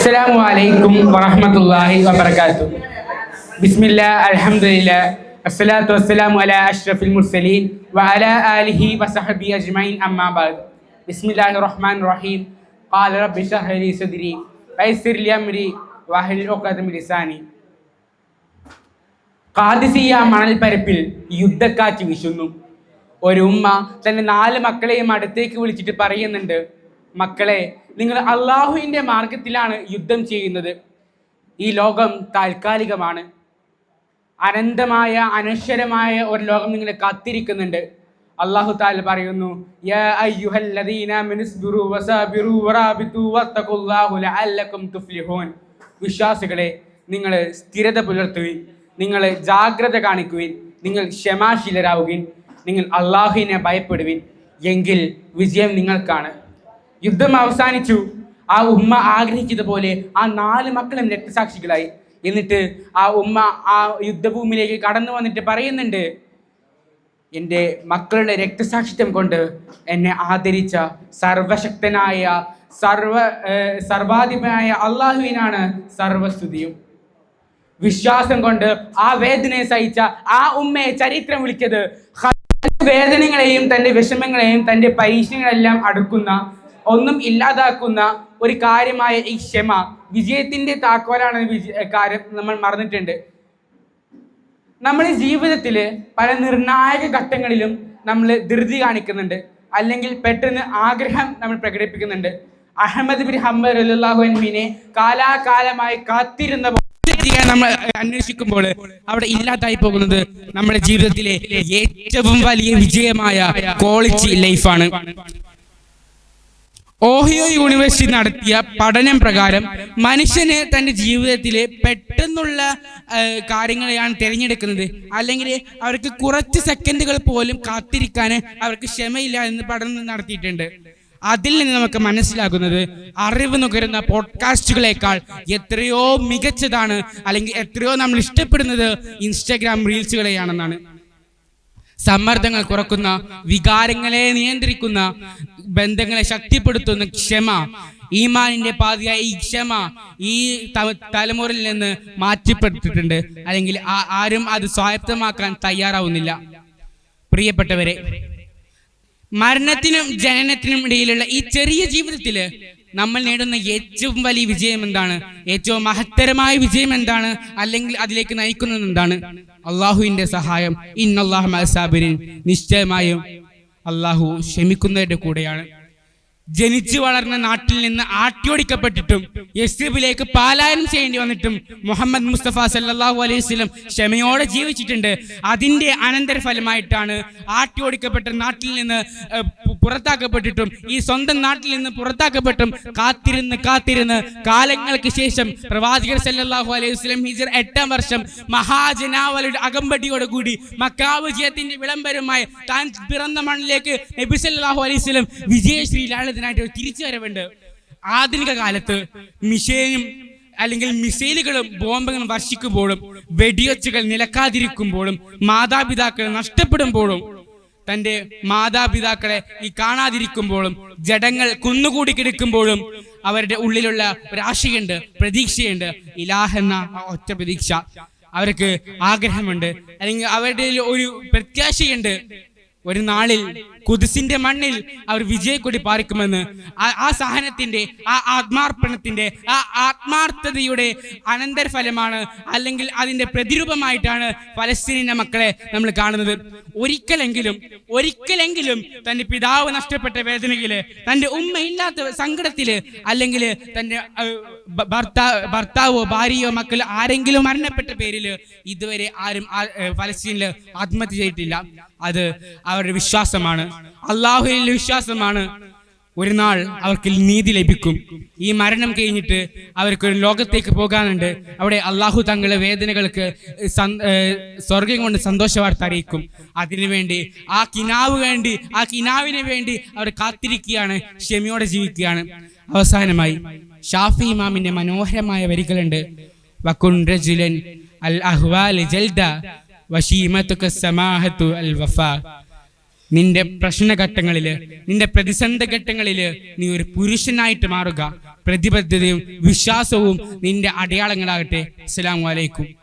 അസ്സലാമു അലൈക്കും വറഹ്മത്തുള്ളാഹി വബറകാതുഹു. ബിസ്മില്ലാ അൽഹംദുലില്ലാ അസ്സലാത്തു വസ്സലാമു അലാ അഷ്റഫിൽ മുർസലീൻ വഅലാ ആലിഹി വസഹബിഹി അജ്മഈൻ അമ്മാ ബഅദ്. ബിസ്മില്ലാഹിർ റഹ്മാനിർ റഹീം. ഖാല റബ്ബി ഇശ്റഹ് ലി സദ്രി വയസ്സിർ ലി അംരി വഹ്ലുൽ ഉഖ്ദത മിൻ ലിസാനി. ഖാദിസിയ മണൽപ്പരപ്പിൽ യുദ്ധക്കാറ്റ് വീശുന്നു. ഒരു ഉമ്മ തന്റെ 4 മക്കളെയും അടുത്തേക്ക് വിളിച്ചിട്ട് പറയുന്നുണ്ട്, മക്കളെ, നിങ്ങൾ അള്ളാഹുവിൻ്റെ മാർഗത്തിലാണ് യുദ്ധം ചെയ്യുന്നത്. ഈ ലോകം താൽക്കാലികമാണ്. അനന്തമായ അനശ്വരമായ ഒരു ലോകം നിങ്ങളെ കാത്തിരിക്കുന്നുണ്ട്. അള്ളാഹു തആല പറയുന്നു, യാ അയ്യുഹല്ലദീന ആമനൂ ഇസ്ബിറൂ വസബിറൂ വറാബിതു വത്തഖുല്ലാഹു ലഅല്ലകും തുഫ്ലിഹൂൻ. വിശ്വാസികളെ, നിങ്ങൾ സ്ഥിരത പുലർത്തുവിൻ, നിങ്ങൾ ജാഗ്രത കാണിക്കുവിൻ, നിങ്ങൾ ക്ഷമാശീലരാവുവിൻ, നിങ്ങൾ അള്ളാഹുവിനെ ഭയപ്പെടുവിൻ, എങ്കിൽ വിജയം നിങ്ങൾക്കാണ്. യുദ്ധം അവസാനിച്ചു. ആ ഉമ്മ ആഗ്രഹിച്ചതുപോലെ ആ 4 മക്കളും രക്തസാക്ഷികളായി. എന്നിട്ട് ആ ഉമ്മ ആ യുദ്ധഭൂമിയിലേക്ക് കടന്നു വന്നിട്ട് പറയുന്നുണ്ട്, എൻ്റെ മക്കളുടെ രക്തസാക്ഷിത്വം കൊണ്ട് എന്നെ ആദരിച്ച സർവശക്തനായ സർവാധിപനായ അള്ളാഹുവിനാണ് സർവസ്തുതിയും. വിശ്വാസം കൊണ്ട് ആ വേദനയെ സഹിച്ച ആ ഉമ്മയെ ചരിത്രം വിളിച്ചത് വേദനകളെയും തൻ്റെ വിഷമങ്ങളെയും തൻ്റെ പരീക്ഷണങ്ങളെല്ലാം അടുക്കുന്ന, ഒന്നും ഇല്ലാതാക്കുന്ന ഒരു കാര്യമായ ഈ ക്ഷമ വിജയത്തിൻ്റെ താക്കോലാണ് കാര്യം നമ്മൾ മറന്നിട്ടുണ്ട്. നമ്മൾ ജീവിതത്തിൽ പല നിർണായക ഘട്ടങ്ങളിലും നമ്മൾ ധൃതി കാണിക്കുന്നുണ്ട്, അല്ലെങ്കിൽ പെട്ടെന്ന് ആഗ്രഹം നമ്മൾ പ്രകടിപ്പിക്കുന്നുണ്ട്. അഹ്മദ് ബിൻ ഹംബൽ റളിയല്ലാഹു അൻഹുവിനെ കാലാകാലമായി കാത്തിരുന്ന നമ്മൾ അന്വേഷിക്കുമ്പോൾ അവിടെ ഇല്ലാതായി പോകുന്നത് നമ്മുടെ ജീവിതത്തിലെ ഏറ്റവും വലിയ വിജയമായ ക്വാളിറ്റി ലൈഫാണ്. ഓഹിയോ യൂണിവേഴ്സിറ്റി നടത്തിയ പഠനം പ്രകാരം മനുഷ്യന് തൻ്റെ ജീവിതത്തിലെ പെട്ടെന്നുള്ള കാര്യങ്ങളെയാണ് തിരഞ്ഞെടുക്കുന്നത്, അല്ലെങ്കിൽ അവർക്ക് കുറച്ച് സെക്കൻഡുകൾ പോലും കാത്തിരിക്കാൻ അവർക്ക് ക്ഷമയില്ല എന്ന് പഠനം നടത്തിയിട്ടുണ്ട്. അതിൽ നിന്ന് നമുക്ക് മനസ്സിലാകുന്നത് അറിവ് നുകരുന്ന പോഡ്കാസ്റ്റുകളേക്കാൾ എത്രയോ മികച്ചതാണ്, അല്ലെങ്കിൽ എത്രയോ നമ്മൾ ഇഷ്ടപ്പെടുന്നത് ഇൻസ്റ്റാഗ്രാം റീൽസുകളെയാണെന്നാണ്. സമ്മർദ്ദങ്ങൾ കുറക്കുന്ന, വികാരങ്ങളെ നിയന്ത്രിക്കുന്ന, ബന്ധങ്ങളെ ശക്തിപ്പെടുത്തുന്ന ക്ഷമ, ഈമാനിന്റെ പാതയായ ഈ ക്ഷമ ഈ തലമുറയിൽ നിന്ന് മാറ്റിപ്പെട്ടിട്ടുണ്ട്, അല്ലെങ്കിൽ ആരും അത് സ്വായത്തമാക്കാൻ തയ്യാറാവുന്നില്ല. പ്രിയപ്പെട്ടവരെ, മരണത്തിനും ജനനത്തിനും ഇടയിലുള്ള ഈ ചെറിയ ജീവിതത്തിൽ നമ്മൾ നേടുന്ന ഏറ്റവും വലിയ വിജയം എന്താണ്? ഏറ്റവും മഹത്തരമായ വിജയം എന്താണ്? അല്ലെങ്കിൽ അതിലേക്ക് നയിക്കുന്നത് എന്താണ്? അള്ളാഹുവിന്റെ സഹായം. ഇന്നല്ലാഹു മഅസ് സാബിരീൻ. നിശ്ചയമായും അള്ളാഹു ക്ഷമിക്കുന്നവരുടെ കൂടെയാണ്. ജനിച്ചു വളർന്ന നാട്ടിൽ നിന്ന് ആട്ടിയോടിക്കപ്പെട്ടിട്ടും യസ്രിബിലേക്ക് പലായനം ചെയ്യേണ്ടി വന്നിട്ടും മുഹമ്മദ് മുസ്തഫ സല്ലല്ലാഹു അലൈഹി വസല്ലം ക്ഷമയോടെ ജീവിച്ചിട്ടുണ്ട്. അതിൻ്റെ അനന്തരഫലമായിട്ടാണ് ആട്ടിയോടിക്കപ്പെട്ട നാട്ടിൽ നിന്ന് പുറത്താക്കപ്പെട്ടിട്ടും, ഈ സ്വന്തം നാട്ടിൽ നിന്ന് പുറത്താക്കപ്പെട്ടും കാത്തിരുന്ന് കാലങ്ങൾക്ക് ശേഷം പ്രവാചകർ സല്ലല്ലാഹു അലൈഹി വസല്ലം ഹിജ്റ 8-ാം വർഷം മഹാജനാവലിയുടെ അകമ്പടിയോടുകൂടി മക്കാ വിജയത്തിന്റെ വിളംബരമായി താൻ പിറന്ന മണ്ണിലേക്ക് നബി സല്ലല്ലാഹു അലൈഹി വസല്ലം വിജയശ്രീ ായിട്ട് തിരിച്ചു വരവുണ്ട്. ആധുനിക കാലത്ത് മിസൈലുകളും ബോംബുകളും വർഷിക്കുമ്പോഴും, വെടിയൊച്ചുകൾ നിലക്കാതിരിക്കുമ്പോഴും, മാതാപിതാക്കൾ നഷ്ടപ്പെടുമ്പോഴും, തൻ്റെ മാതാപിതാക്കളെ കാണാതിരിക്കുമ്പോഴും, ജഡങ്ങൾ കുന്നുകൂടി കിടക്കുമ്പോഴും അവരുടെ ഉള്ളിലുള്ള ഒരാശയുണ്ട്, പ്രതീക്ഷയുണ്ട്. ഇലാഹ് എന്ന ഒറ്റ പ്രതീക്ഷ അവർക്ക് ആഗ്രഹമുണ്ട്, അല്ലെങ്കിൽ അവരുടെ ഒരു പ്രത്യാശയുണ്ട്. ഒരു നാളിൽ ഖുദ്സിന്റെ മണ്ണിൽ അവർ വിജയക്കൊടി പാറിക്കുമെന്ന്. ആ സഹനത്തിന്റെ, ആ ആത്മാർപ്പണത്തിന്റെ, ആ ആത്മാർത്ഥതയുടെ അനന്തരഫലമാണ്, അല്ലെങ്കിൽ അതിന്റെ പ്രതിരൂപമായിട്ടാണ് ഫലസ്തീനിന്റെ മക്കളെ നമ്മൾ കാണുന്നത്. ഒരിക്കലെങ്കിലും തന്റെ പിതാവ് നഷ്ടപ്പെട്ട വേദനയില്, തന്റെ ഉമ്മയില്ലാത്ത സങ്കടത്തില്, അല്ലെങ്കിൽ തന്റെ ഭർത്താവോ ഭാര്യയോ മക്കളോ ആരെങ്കിലും മരണപ്പെട്ട പേരില് ഇതുവരെ ആരും ഫലസ്തീനില് ആത്മഹത്യ ചെയ്തിട്ടില്ല. അത് അവരുടെ വിശ്വാസമാണ്, അള്ളാഹുവിന്റെ വിശ്വാസമാണ്. ഒരു നാൾ അവർക്ക് നീതി ലഭിക്കും. ഈ മരണം കഴിഞ്ഞിട്ട് അവർക്കൊരു ലോകത്തേക്ക് പോകാനുണ്ട്. അവിടെ അള്ളാഹു തങ്ങളുടെ വേദനകൾക്ക് സ്വർഗം കൊണ്ട് സന്തോഷ വാർത്ത അറിയിക്കും. അതിനുവേണ്ടി ആ കിനാവിന് വേണ്ടി അവർ കാത്തിരിക്കുകയാണ്, ക്ഷമയോടെ ജീവിക്കുകയാണ്. അവസാനമായി ഷാഫി ഇമാമിന്റെ മനോഹരമായ വരികളുണ്ട്. വകുൻ റജുലൻ അൽ അഹ്വാൽ ജൽദ വശീമതുക സമാഹതു അൽ വഫാ. നിന്റെ പ്രശ്നഘട്ടങ്ങളില്, നിന്റെ പ്രതിസന്ധ ഘട്ടങ്ങളില് നീ ഒരു പുരുഷനായിട്ട് മാറുക, പ്രതിബദ്ധതയും വിശ്വാസവും നിന്റെ അടയാളങ്ങളാകട്ടെ. അസ്സലാമു അലൈക്കും.